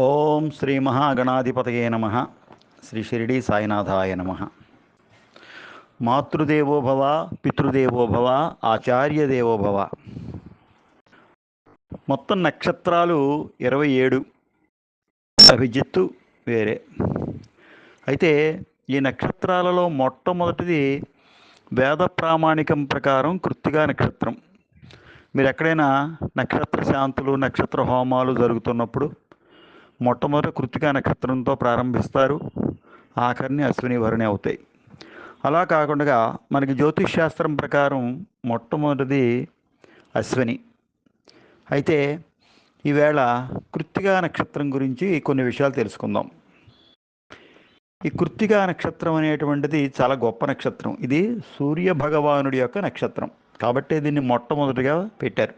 ఓం శ్రీ మహాగణాధిపతయే నమ. శ్రీ షిరిడి సాయినాథాయ నమ. మాతృదేవో భవ, పితృదేవో భవ, ఆచార్య దేవో భవ. మొత్తం నక్షత్రాలు 27. అభిజిత్తు వేరే. అయితే ఈ నక్షత్రాలలో మొట్టమొదటిది వేద ప్రామాణికం ప్రకారం కృత్తికా నక్షత్రం. మీరు ఎక్కడైనా నక్షత్ర శాంతులు, నక్షత్ర హోమాలు జరుగుతున్నప్పుడు మొట్టమొదటి కృత్తికా నక్షత్రంతో ప్రారంభిస్తారు, ఆఖరిని అశ్విని భరణి అవుతాయి. అలా కాకుండా మనకి జ్యోతిష్ శాస్త్రం ప్రకారం మొట్టమొదటిది అశ్విని. అయితే ఈవేళ కృత్తికా నక్షత్రం గురించి కొన్ని విషయాలు తెలుసుకుందాం. ఈ కృత్తికా నక్షత్రం అనేటువంటిది చాలా గొప్ప నక్షత్రం. ఇది సూర్య భగవానుడి యొక్క నక్షత్రం కాబట్టి దీన్ని మొట్టమొదటిగా పెట్టారు.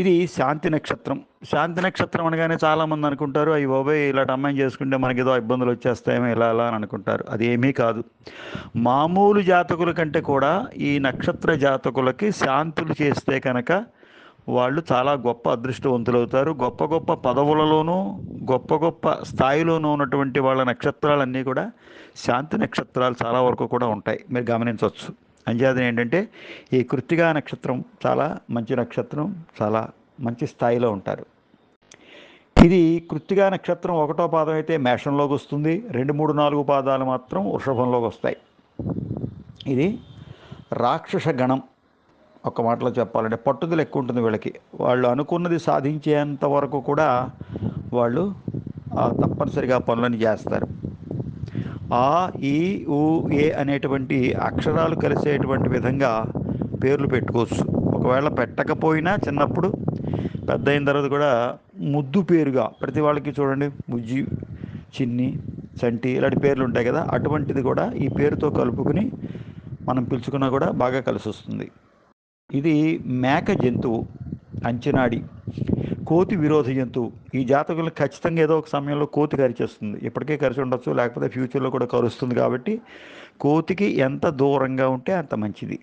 ఇది శాంతి నక్షత్రం. శాంతి నక్షత్రం అనగానే చాలామంది అనుకుంటారు, అయ్యి బాబాయ్ ఇలాంటి అమ్మాయిని చేసుకుంటే మనకి ఏదో ఇబ్బందులు వచ్చేస్తాయేమో ఇలా అలా అని అనుకుంటారు. అది ఏమీ కాదు. మామూలు జాతకుల కంటే కూడా ఈ నక్షత్ర జాతకులకి శాంతులు చేస్తే కనుక వాళ్ళు చాలా గొప్ప అదృష్టవంతులు అవుతారు. గొప్ప గొప్ప పదవులలోనూ గొప్ప గొప్ప స్థాయిలోనూ ఉన్నటువంటి వాళ్ళ నక్షత్రాలన్నీ కూడా శాంతి నక్షత్రాలు చాలా వరకు కూడా ఉంటాయి. మీరు గమనించవచ్చు. అంచేత ఏంటంటే ఈ కృత్తికా నక్షత్రం చాలా మంచి నక్షత్రం, చాలా మంచి స్థాయిలో ఉంటారు. ఇది కృత్తికా నక్షత్రం 1వ పాదం అయితే మేషంలోకి వస్తుంది, 2, 3, 4 పాదాలు మాత్రం వృషభంలోకి వస్తాయి. ఇది రాక్షస గణం. ఒక మాటలో చెప్పాలంటే పట్టుదల ఎక్కువ ఉంటుంది వీళ్ళకి. వాళ్ళు అనుకున్నది సాధించేంత వరకు కూడా వాళ్ళు తప్పనిసరిగా పనులను చేస్తారు. ఆ, ఈ, ఊ, ఏ అనేటువంటి అక్షరాలు కలిసేటువంటి విధంగా పేర్లు పెట్టుకోవచ్చు. ఒకవేళ పెట్టకపోయినా చిన్నప్పుడు పెద్ద అయిన తర్వాత కూడా ముద్దు పేరుగా ప్రతి వాళ్ళకి చూడండి, బుజ్జి, చిన్ని, చంటి ఇలాంటి పేర్లు ఉంటాయి కదా, అటువంటిది కూడా ఈ పేరుతో కలుపుకుని మనం పిలుచుకున్నా కూడా బాగా కలిసి వస్తుంది. ఇది మేక జంతువు, అంచనాడి, కోతి విరోధ జంతువు. ఈ జాతకులు ఖచ్చితంగా ఏదో ఒక సమయంలో కోతి కరిచేస్తుంది. ఇప్పటికే కరిచి ఉండొచ్చు, లేకపోతే ఫ్యూచర్లో కూడా కరుస్తుంది. కాబట్టి కోతికి ఎంత దూరంగా ఉంటే అంత మంచిది.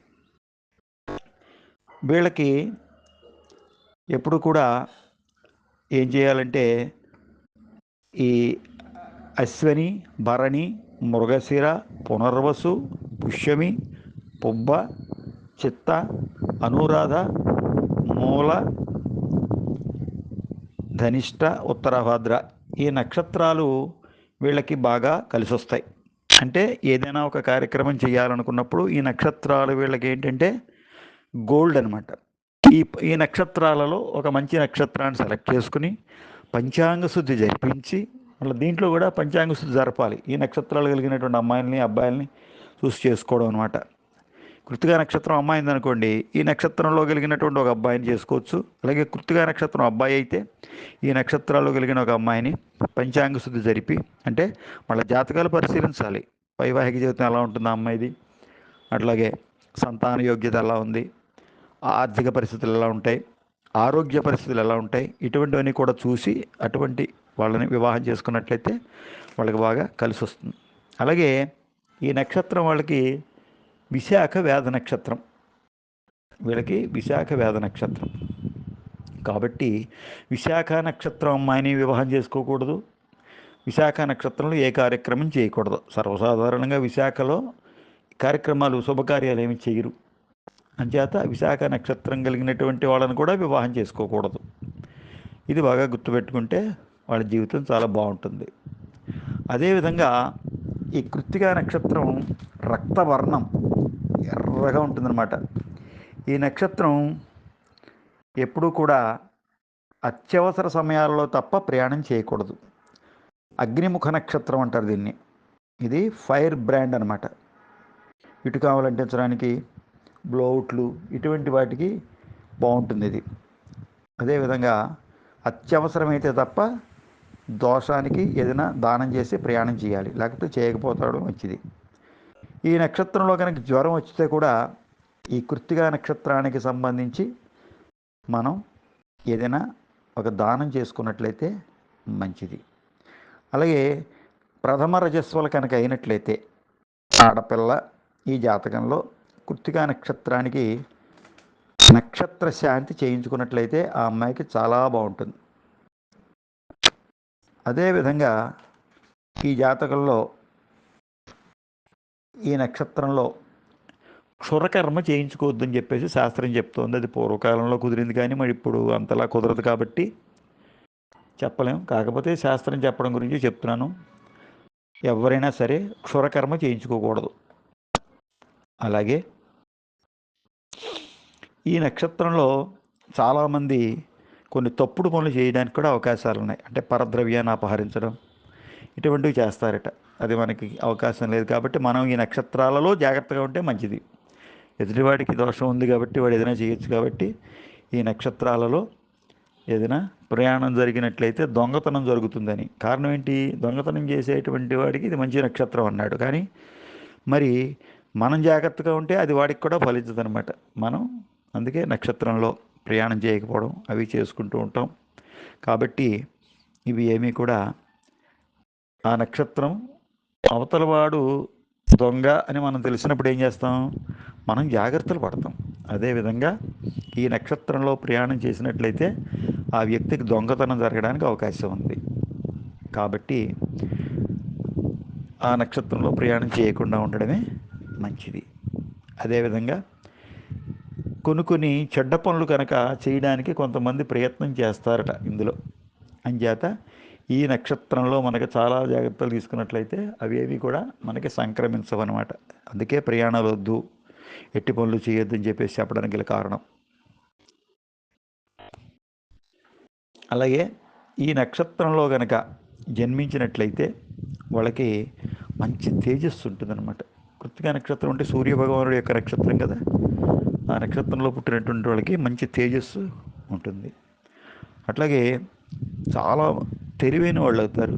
వీళ్ళకి ఎప్పుడు కూడా ఏం చేయాలంటే ఈ అశ్వని, భరణి, మృగశిర, పునర్వసు, పుష్యమి, పుబ్బ, చిత్త, అనురాధ, మూల, ధనిష్ట, ఉత్తరాభాద్ర ఈ నక్షత్రాలు వీళ్ళకి బాగా కలిసి వస్తాయి. అంటే ఏదైనా ఒక కార్యక్రమం చేయాలనుకున్నప్పుడు ఈ నక్షత్రాలు వీళ్ళకి ఏంటంటే గోల్డ్ అనమాట. ఈ నక్షత్రాలలో ఒక మంచి నక్షత్రాన్ని సెలెక్ట్ చేసుకుని పంచాంగ శుద్ధి జరిపించి, మళ్ళీ దీంట్లో కూడా పంచాంగ శుద్ధి జరపాలి. ఈ నక్షత్రాలు కలిగినటువంటి అమ్మాయిల్ని, అబ్బాయిల్ని చూసి చేసుకోవడం అనమాట. కృత్తికా నక్షత్రం అమ్మాయింది అనుకోండి, ఈ నక్షత్రంలో కలిగినటువంటి ఒక అబ్బాయిని చేసుకోవచ్చు. అలాగే కృత్తికా నక్షత్రం అబ్బాయి అయితే ఈ నక్షత్రాల్లో కలిగిన ఒక అమ్మాయిని పంచాంగ శుద్ధి జరిపి, అంటే వాళ్ళ జాతకాలు పరిశీలించాలి. వైవాహిక జీవితం ఎలా ఉంటుంది ఆ అమ్మాయిది, అట్లాగే సంతాన యోగ్యత ఎలా ఉంది, ఆర్థిక పరిస్థితులు ఎలా ఉంటాయి, ఆరోగ్య పరిస్థితులు ఎలా ఉంటాయి, ఇటువంటివన్నీ కూడా చూసి అటువంటి వాళ్ళని వివాహం చేసుకున్నట్లయితే వాళ్ళకి బాగా కలిసి వస్తుంది. అలాగే ఈ నక్షత్రం వాళ్ళకి విశాఖ వేద నక్షత్రం. వీళ్ళకి విశాఖ వేద నక్షత్రం కాబట్టి విశాఖ నక్షత్రం అమ్మాయిని వివాహం చేసుకోకూడదు. విశాఖ నక్షత్రంలో ఏ కార్యక్రమం చేయకూడదు. సర్వసాధారణంగా విశాఖలో కార్యక్రమాలు, శుభకార్యాలు ఏమి చేయరు. అంచేత విశాఖ నక్షత్రం కలిగినటువంటి వాళ్ళని కూడా వివాహం చేసుకోకూడదు. ఇది బాగా గుర్తుపెట్టుకుంటే వాళ్ళ జీవితం చాలా బాగుంటుంది. అదేవిధంగా ఈ కృత్తికా నక్షత్రం రక్తవర్ణం, ఎర్రగా ఉంటుందన్నమాట. ఈ నక్షత్రం ఎప్పుడూ కూడా అత్యవసర సమయాల్లో తప్ప ప్రయాణం చేయకూడదు. అగ్నిముఖ నక్షత్రం అంటారు దీన్ని. ఇది ఫైర్ బ్రాండ్ అనమాట. ఇటుకామలు అంటించడానికి, బ్లౌట్లు, ఇటువంటి వాటికి బాగుంటుంది ఇది. అదేవిధంగా అత్యవసరమైతే తప్ప దోషానికి ఏదైనా దానం చేసి ప్రయాణం చేయాలి, లేకపోతే చేయకపోతాడు మంచిది. ఈ నక్షత్రంలో కనుక జ్వరం వచ్చితే కూడా ఈ కృత్తికా నక్షత్రానికి సంబంధించి మనం ఏదైనా ఒక దానం చేసుకున్నట్లయితే మంచిది. అలాగే ప్రథమ రజస్వలు కనుక అయినట్లయితే ఆడపిల్ల ఈ జాతకంలో కృత్తికా నక్షత్రానికి నక్షత్ర శాంతి చేయించుకున్నట్లయితే ఆ అమ్మాయికి చాలా బాగుంటుంది. అదేవిధంగా ఈ జాతకంలో ఈ నక్షత్రంలో క్షురకర్మ చేయించుకోవద్దని చెప్పేసి శాస్త్రం చెప్తోంది. అది పూర్వకాలంలో కుదిరింది, కానీ మరి ఇప్పుడు అంతలా కుదరదు కాబట్టి చెప్పలేం. కాకపోతే శాస్త్రం చెప్పడం గురించి చెప్తున్నాను. ఎవరైనా సరే క్షురకర్మ చేయించుకోకూడదు. అలాగే ఈ నక్షత్రంలో చాలామంది కొన్ని తప్పుడు పనులు చేయడానికి కూడా అవకాశాలు ఉన్నాయి. అంటే పరద్రవ్యాన్ని అపహరించడం ఇటువంటివి చేస్తారట. అది మనకి అవకాశం లేదు కాబట్టి మనం ఈ నక్షత్రాలలో జాగ్రత్తగా ఉంటే మంచిది. ఎదుటివాడికి దోషం ఉంది కాబట్టి వాడు ఏదైనా చేయొచ్చు. కాబట్టి ఈ నక్షత్రాలలో ఏదైనా ప్రయాణం జరిగినట్లయితే దొంగతనం జరుగుతుందని. కారణం ఏంటి? దొంగతనం చేసేటువంటి వాడికి ఇది మంచి నక్షత్రం అన్నాడు, కానీ మరి మనం జాగ్రత్తగా ఉంటే అది వాడికి కూడా ఫలించదు అనమాట. మనం అందుకే నక్షత్రంలో ప్రయాణం చేయకపోవడం అవి చేసుకుంటూ ఉంటాం. కాబట్టి ఇవి ఏమీ కూడా ఆ నక్షత్రం అవతలవాడు దొంగ అని మనం తెలిసినప్పుడు ఏం చేస్తాం? మనం జాగ్రత్తలు పడతాం. అదేవిధంగా ఈ నక్షత్రంలో ప్రయాణం చేసినట్లయితే ఆ వ్యక్తికి దొంగతనం జరగడానికి అవకాశం ఉంది. కాబట్టి ఆ నక్షత్రంలో ప్రయాణం చేయకుండా ఉండడమే మంచిది. అదేవిధంగా కొన్ని చెడ్డ పనులు కనుక చేయడానికి కొంతమంది ప్రయత్నం చేస్తారట ఇందులో. అంచేత ఈ నక్షత్రంలో మనకు చాలా జాగ్రత్తలు తీసుకున్నట్లయితే అవేవి కూడా మనకి సంక్రమించవన్నమాట. అందుకే ప్రయాణాలు వద్దు, ఎట్టి పనులు చేయొద్దని చెప్పేసి చెప్పడానికి గల కారణం. అలాగే ఈ నక్షత్రంలో కనుక జన్మించినట్లయితే వాళ్ళకి మంచి తేజస్సు ఉంటుందన్నమాట. కృత్తికా నక్షత్రం అంటే సూర్యభగవానుడి యొక్క నక్షత్రం కదా. ఆ నక్షత్రంలో పుట్టినటువంటి వాళ్ళకి మంచి తేజస్సు ఉంటుంది. అట్లాగే చాలా తెలివైన వాళ్ళు అవుతారు,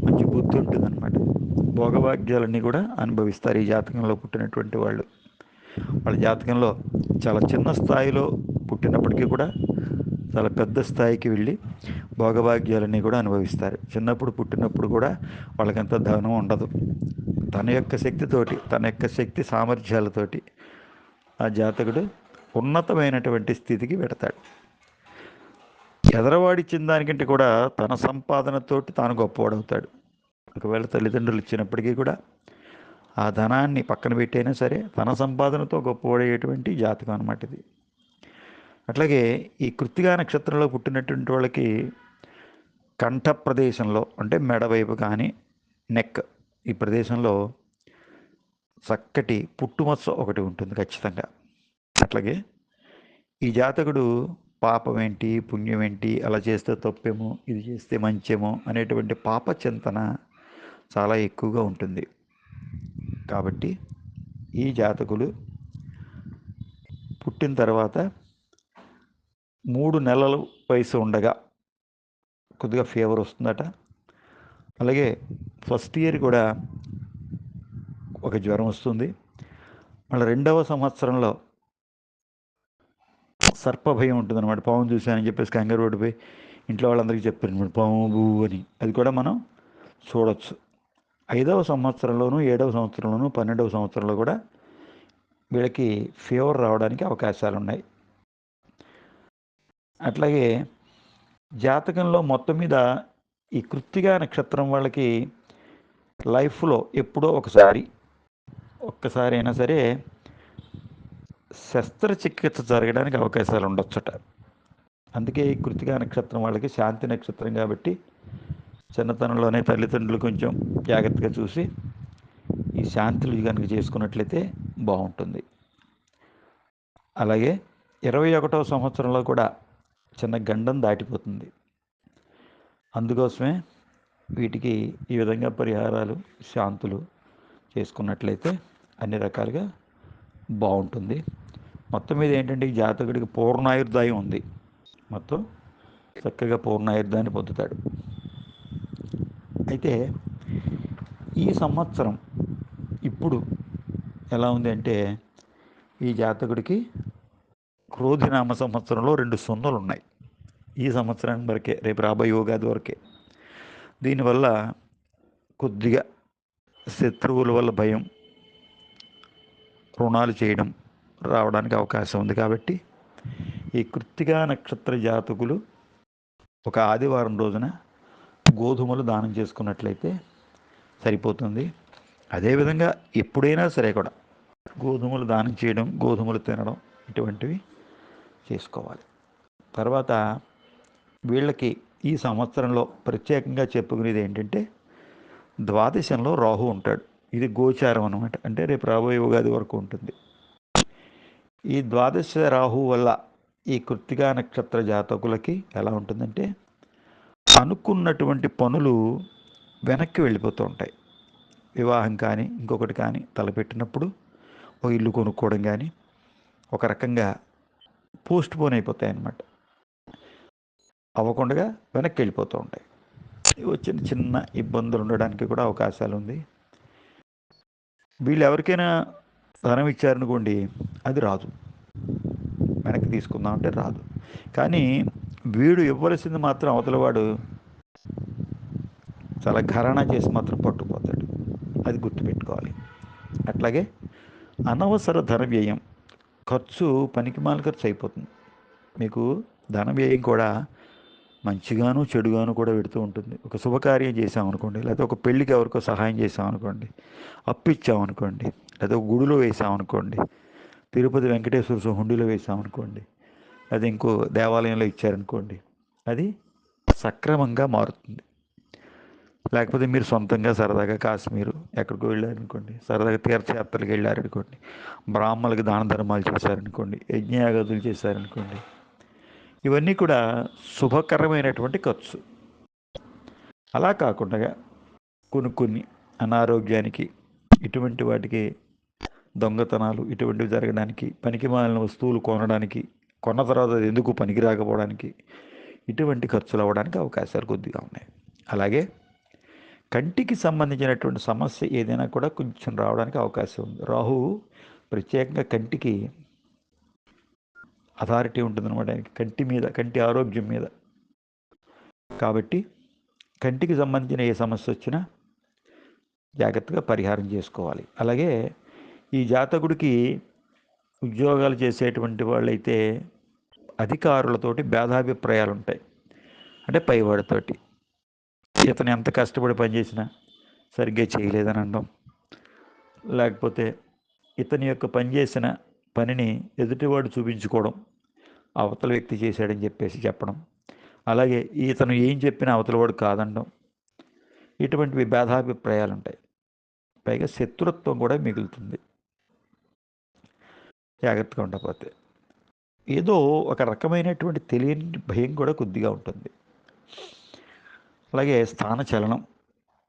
మంచి బుద్ధి ఉంటుందన్నమాట. భోగభాగ్యాలన్నీ కూడా అనుభవిస్తారు ఈ జాతకంలో పుట్టినటువంటి వాళ్ళు. వాళ్ళ జాతకంలో చాలా చిన్న స్థాయిలో పుట్టినప్పటికీ కూడా చాలా పెద్ద స్థాయికి వెళ్ళి భోగభాగ్యాలన్నీ కూడా అనుభవిస్తారు. చిన్నప్పుడు పుట్టినప్పుడు కూడా వాళ్ళకంత ధనం ఉండదు. తన యొక్క శక్తితోటి, తన యొక్క శక్తి సామర్థ్యాలతోటి ఆ జాతకుడు ఉన్నతమైనటువంటి స్థితికి పెడతాడు. ఎదరవాడిచ్చిన దానికంటే కూడా తన సంపాదనతోటి తాను గొప్పవాడవుతాడు. ఒకవేళ తల్లిదండ్రులు ఇచ్చినప్పటికీ కూడా ఆ ధనాన్ని పక్కన పెట్టైనా సరే తన సంపాదనతో గొప్పవాడేటువంటి జాతకం అన్నమాట ఇది. అట్లాగే ఈ కృత్తికా నక్షత్రంలో పుట్టినటువంటి వాళ్ళకి కంఠ ప్రదేశంలో, అంటే మెడవైపు కానీ నెక్ ఈ ప్రదేశంలో చక్కటి పుట్టుమచ్చ ఒకటి ఉంటుంది ఖచ్చితంగా. అట్లాగే ఈ జాతకుడు పాపం ఏంటి, పుణ్యం ఏంటి, అలా చేస్తే తప్పేమో, ఇది చేస్తే మంచేమో అనేటువంటి పాప చింతన చాలా ఎక్కువగా ఉంటుంది. కాబట్టి ఈ జాతకులు పుట్టిన తర్వాత 3 నెలల వయసు ఉండగా కొద్దిగా ఫీవర్ వస్తుందట. అలాగే ఫస్ట్ ఇయర్ కూడా ఒక జ్వరం వస్తుంది. మళ్ళీ 2వ సంవత్సరంలో సర్పభయం ఉంటుందన్నమాట. పాము చూశానని చెప్పేసి కంగారు పడిపోయి ఇంట్లో వాళ్ళందరికీ చెప్పారనమాట, పాము బూ అని. అది కూడా మనం చూడవచ్చు. 5వ సంవత్సరంలోనూ, 7వ సంవత్సరంలోనూ, 12వ సంవత్సరంలో కూడా వీళ్ళకి ఫీవర్ రావడానికి అవకాశాలు ఉన్నాయి. అట్లాగే జాతకంలో మొత్తం మీద ఈ కృత్తికా నక్షత్రం వాళ్ళకి లైఫ్లో ఎప్పుడో ఒక్కసారి అయినా సరే శస్త్రచికిత్స జరగడానికి అవకాశాలు ఉండొచ్చట. అందుకే ఈ కృత్తికా నక్షత్రం వాళ్ళకి శాంతి నక్షత్రం కాబట్టి చిన్నతనంలోనే తల్లిదండ్రులు కొంచెం జాగ్రత్తగా చూసి ఈ శాంతులు కనుక చేసుకున్నట్లయితే బాగుంటుంది. అలాగే 21వ సంవత్సరంలో కూడా చిన్న గండం దాటిపోతుంది. అందుకోసమే వీటికి ఈ విధంగా పరిహారాలు, శాంతులు చేసుకున్నట్లయితే అన్ని రకాలుగా బాగుంటుంది. మొత్తం మీద ఏంటంటే ఈ జాతకుడికి పూర్ణాయుర్దాయం ఉంది. మొత్తం చక్కగా పూర్ణాయుర్దాన్ని పొందుతాడు. అయితే ఈ సంవత్సరం ఇప్పుడు ఎలా ఉంది అంటే ఈ జాతకుడికి క్రోధినామ సంవత్సరంలో 2 సున్నలు ఉన్నాయి. ఈ సంవత్సరానికి వరకే, రేపు రాబోయే యోగాది వరకే. దీనివల్ల కొద్దిగా శత్రువుల వల్ల భయం, రుణాలు చేయడం రావడానికి అవకాశం ఉంది. కాబట్టి ఈ కృత్తికా నక్షత్ర జాతకులు ఒక ఆదివారం రోజున గోధుమలు దానం చేసుకున్నట్లయితే సరిపోతుంది. అదేవిధంగా ఎప్పుడైనా సరే కూడా గోధుమలు దానం చేయడం, గోధుమలు తినడం ఇటువంటివి చేసుకోవాలి. తర్వాత వీళ్ళకి ఈ సంవత్సరంలో ప్రత్యేకంగా చెప్పుకునేది ఏంటంటే, ద్వాదశంలో రాహు ఉంటాడు. ఇది గోచారం అనమాట. అంటే రేపు రాబోయే ఉగాది వరకు ఉంటుంది. ఈ ద్వాదశ రాహు వల్ల ఈ కృత్తికా నక్షత్ర జాతకులకి ఎలా ఉంటుందంటే, అనుకున్నటువంటి పనులు వెనక్కి వెళ్ళిపోతూ ఉంటాయి. వివాహం కానీ ఇంకొకటి కానీ తలపెట్టినప్పుడు ఒక ఇల్లు కొనుక్కోవడం కానీ ఒక రకంగా పోస్ట్ పోన్ అయిపోతాయి అన్నమాట. అవ్వకుండా వెనక్కి వెళ్ళిపోతూ ఉంటాయి. వచ్చిన చిన్న ఇబ్బందులు ఉండడానికి కూడా అవకాశాలు ఉంది. వీళ్ళు ఎవరికైనా ధనం ఇచ్చారనుకోండి, అది రాదు. వెనక్కి తీసుకుందామంటే రాదు. కానీ వీడు ఇవ్వవలసింది మాత్రం అవతలవాడు చాలా ఘరానా చేసి మాత్రం పట్టుకుపోతాడు. అది గుర్తుపెట్టుకోవాలి. అట్లాగే అనవసర ధన వ్యయం, ఖర్చు పనికిమాల ఖర్చు అయిపోతుంది. మీకు ధన వ్యయం కూడా మంచిగాను చెడుగాను కూడా పెడుతూ ఉంటుంది. ఒక శుభకార్యం చేసామనుకోండి, లేకపోతే ఒక పెళ్ళికి ఎవరికో సహాయం చేసామనుకోండి, అప్పు ఇచ్చామనుకోండి, లేదా ఒక గుడిలో వేసామనుకోండి, తిరుపతి వెంకటేశ్వర స్వామి హుండీలో వేసామనుకోండి, అది ఇంకో దేవాలయంలో ఇచ్చారనుకోండి, అది సక్రమంగా మారుతుంది. లేకపోతే మీరు సొంతంగా సరదాగా కాశ్మీరు ఎక్కడికో వెళ్ళారనుకోండి, సరదాగా తీర్థయాత్రలకు వెళ్ళారనుకోండి, బ్రాహ్మణులకు దాన ధర్మాలు చేశారనుకోండి, యజ్ఞయాగాదులు చేశారనుకోండి, ఇవన్నీ కూడా శుభకరమైనటువంటి ఖర్చు. అలా కాకుండా కొన్ని అనారోగ్యానికి, ఇటువంటి వాటికి, దొంగతనాలు ఇటువంటివి జరగడానికి, పనికిమాలిన వస్తువులు కొనడానికి, కొన్న తర్వాత అది ఎందుకు పనికి రాకపోవడానికి, ఇటువంటి ఖర్చులు అవ్వడానికి అవకాశాలు కొద్దిగా ఉన్నాయి. అలాగే కంటికి సంబంధించినటువంటి సమస్య ఏదైనా కూడా కొంచెం రావడానికి అవకాశం ఉంది. రాహువు ప్రత్యేకంగా కంటికి అథారిటీ ఉంటుందన్నమాట. ఆయనకి కంటి మీద, కంటి ఆరోగ్యం మీద. కాబట్టి కంటికి సంబంధించిన ఏ సమస్య వచ్చినా జాగ్రత్తగా పరిహారం చేసుకోవాలి. అలాగే ఈ జాతకుడికి ఉద్యోగాలు చేసేటువంటి వాళ్ళైతే అధికారులతోటి భేదాభిప్రాయాలు ఉంటాయి. అంటే పైవాడితోటి ఇతను ఎంత కష్టపడి పనిచేసినా సరిగ్గా చేయలేదని అనడం, లేకపోతే ఇతని యొక్క పనిచేసిన పనిని ఎదుటివాడు చూపించుకోవడం, అవతల వ్యక్తి చేశాడని చెప్పేసి చెప్పడం, అలాగే ఇతను ఏం చెప్పినా అవతలవాడు కాదనడం, ఇటువంటివి భేదాభిప్రాయాలు ఉంటాయి. పైగా శత్రుత్వం కూడా మిగులుతుంది జాగ్రత్తగా ఉండకపోతే. ఏదో ఒక రకమైనటువంటి తెలియని భయం కూడా కొద్దిగా ఉంటుంది. అలాగే స్థానచలనం,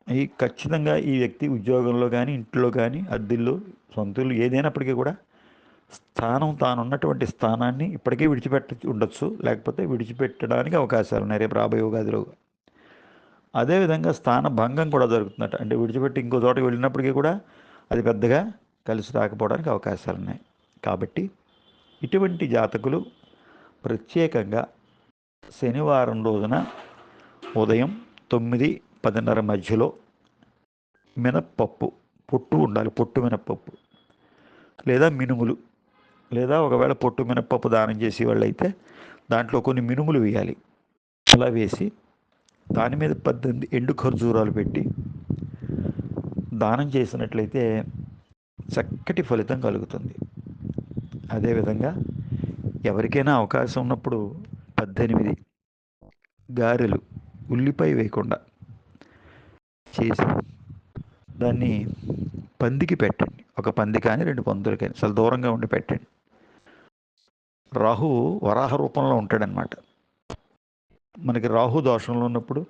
ఈ ఖచ్చితంగా ఈ వ్యక్తి ఉద్యోగంలో కానీ, ఇంట్లో కానీ, అద్దెల్లో, సొంతలు ఏదైనప్పటికీ కూడా తానున్నటువంటి స్థానాన్ని ఇప్పటికే ఉండొచ్చు, లేకపోతే విడిచిపెట్టడానికి అవకాశాలు ఉన్నాయి రేపు రాబోయే ఉగాదిలో. అదేవిధంగా స్థాన భంగం కూడా జరుగుతుందట. అంటే విడిచిపెట్టి ఇంకో చోటకి వెళ్ళినప్పటికీ కూడా అది పెద్దగా కలిసి రాకపోవడానికి అవకాశాలు ఉన్నాయి. కాబట్టి ఇటువంటి జాతకులు ప్రత్యేకంగా శనివారం రోజున ఉదయం 9-10:30 మధ్యలో మినప్పప్పు పొట్టు ఉండాలి, పొట్టు మినప్పప్పు లేదా మినుములు, లేదా ఒకవేళ పొట్టు మినప్పప్పు దానం చేసే వాళ్ళు అయితే దాంట్లో కొన్ని మినుములు వేయాలి. అలా వేసి దాని మీద 18 ఎండు ఖర్జూరాలు పెట్టి దానం చేసినట్లయితే చక్కటి ఫలితం కలుగుతుంది. అదేవిధంగా ఎవరికైనా అవకాశం ఉన్నప్పుడు 18 గారెలు ఉల్లిపాయ వేయకుండా చేసి దాన్ని పందికి పెట్టండి. ఒక పంది కానీ 2 పందులు కానీ చాలా దూరంగా ఉండి పెట్టండి. రాహు వరాహ రూపంలో ఉంటాడనమాట. మనకి రాహు దోషంలో ఉన్నప్పుడు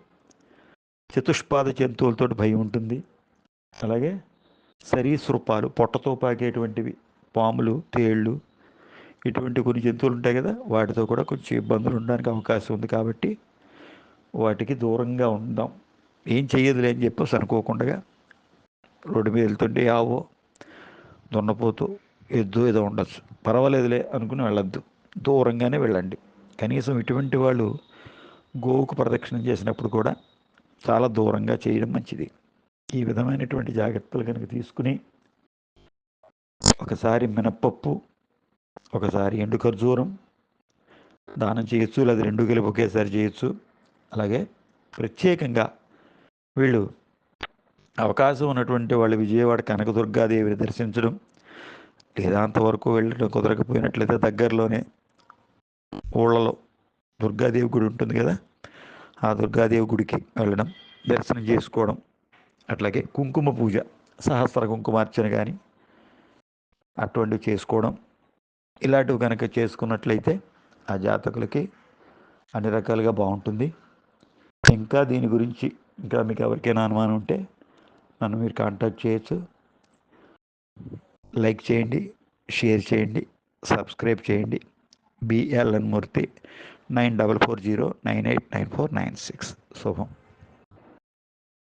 చతుష్పాద జంతువులతో భయం ఉంటుంది. అలాగే సరీసృపాలు, పొట్టతో పాకేటువంటివి, పాములు, తేళ్ళు, ఇటువంటి కొన్ని జంతువులు ఉంటాయి కదా, వాటితో కూడా కొంచెం ఇబ్బందులు ఉండడానికి అవకాశం ఉంది. కాబట్టి వాటికి దూరంగా ఉందాం. ఏం చెయ్యదులే అని చెప్పేసి అనుకోకుండా రోడ్డు మీద వెళ్తుంటే ఆవో, దున్నపోతూ, ఎద్దు ఏదో ఉండొచ్చు, పర్వాలేదులే అనుకుని వెళ్ళొద్దు, దూరంగానే వెళ్ళండి. కనీసం ఇటువంటి వాళ్ళు గోవుకు ప్రదక్షిణం చేసినప్పుడు కూడా చాలా దూరంగా చేయడం మంచిది. ఈ విధమైనటువంటి జాగ్రత్తలు కనుక తీసుకుని ఒకసారి మినప్పప్పు, ఒకసారి ఎండు ఖర్జూరం దానం చేయొచ్చు, లేదా 2 కలిపి ఒకేసారి చేయొచ్చు. అలాగే ప్రత్యేకంగా వీళ్ళు అవకాశం ఉన్నటువంటి వాళ్ళు విజయవాడ కనకదుర్గాదేవిని దర్శించడం, లేదా అంతవరకు వెళ్ళడం కుదరకపోయినట్లయితే దగ్గరలోనే ఊళ్ళలో దుర్గాదేవి గుడి ఉంటుంది కదా, ఆ దుర్గాదేవి గుడికి వెళ్ళడం, దర్శనం చేసుకోవడం. అట్లాగే కుంకుమ పూజ, సహస్ర కుంకుమార్చన కానీ అటువంటివి చేసుకోవడం, ఇలాంటివి కనుక చేసుకున్నట్లయితే ఆ జాతకులకి అన్ని రకాలుగా బాగుంటుంది. ఇంకా దీని గురించి ఇంకా మీకు ఎవరికైనా అనుమానం ఉంటే నన్ను మీరు కాంటాక్ట్ చేయొచ్చు. లైక్ చేయండి, షేర్ చేయండి, సబ్స్క్రైబ్ చేయండి. బిఎల్ఎన్ మూర్తి 9440989496. శుభం.